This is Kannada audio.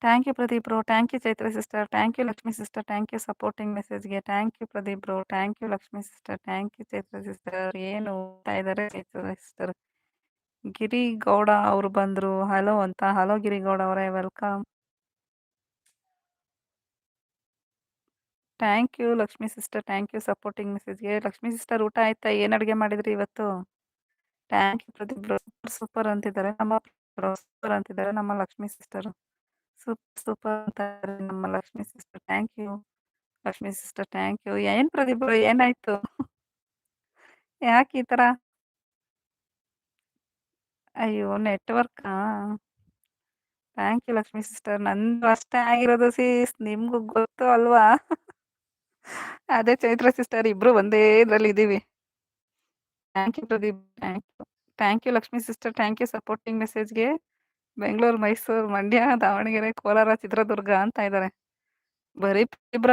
Thank you Pradeep bro. Thank you Chaitra sister. Thank you Lakshmi sister. Thank you supporting ಮೆಸೇಜ್‌ಗೆ. Thank you Pradeep bro. Thank you Lakshmi sister. Thank you Chaitra sister. ಏನು ಓದ್ತಾ ಇದ್ದಾರೆ ಚೈತ್ರ ಸಿಸ್ಟರ್. ಗಿರಿ ಗೌಡ ಅವರು ಬಂದ್ರು. ಹಲೋ ಅಂತ. ಹಲೋ ಗಿರಿಗೌಡ ಅವರೇ welcome. Thank you Lakshmi sister. Thank you supporting ಮೆಸೇಜ್‌ಗೆ. ಲಕ್ಷ್ಮಿ ಸಿಸ್ಟರ್ ಊಟ ಆಯ್ತಾ? ಏನ್ ಅಡುಗೆ ಮಾಡಿದ್ರಿ ಇವತ್ತು? Thank you Pradeep bro. Super ಅಂತಿದ್ದಾರೆ ನಮ್ಮ ಬ್ರೋ. ಸೂಪರ್ ಅಂತಿದ್ದಾರೆ ನಮ್ಮ ಲಕ್ಷ್ಮಿ ಸಿಸ್ಟರ್. ಸೂಪರ್ ಸೂಪರ್ ಅಂತಾರೆ ನಮ್ಮ Lakshmi sister. Thank you Lakshmi sister. Thank you. ಏನ್ ಪ್ರದೀಪ್ ಬ್ರೋ ಏನಾಯ್ತು? ಯಾಕೆ ಈ ತರ? ಅಯ್ಯೋ! ನೆಟ್‌ವರ್ಕಾ? Thank you Lakshmi sister. ನಂದು ಅಷ್ಟೇ ಆಗಿರೋದು ನಿಮ್ಗೂ ಗೊತ್ತು ಅಲ್ವಾ? ಅದೇ ಚೈತ್ರ ಸಿಸ್ಟರ್ ಇಬ್ರು ಒಂದೇ ಇದ್ರಲ್ಲಿ ಇದೀವಿ. Thank you Pradeep. Thank you. Thank you Lakshmi sister. Thank you supporting ಮೆಸೇಜ್‌ಗೆ. ಬೆಂಗಳೂರು, ಮೈಸೂರು, ಮಂಡ್ಯ, ದಾವಣಗೆರೆ, ಕೋಲಾರ, ಚಿತ್ರದುರ್ಗ ಅಂತ ಇದ್ದಾರೆ. ಬರೀ ಇಬ್ರ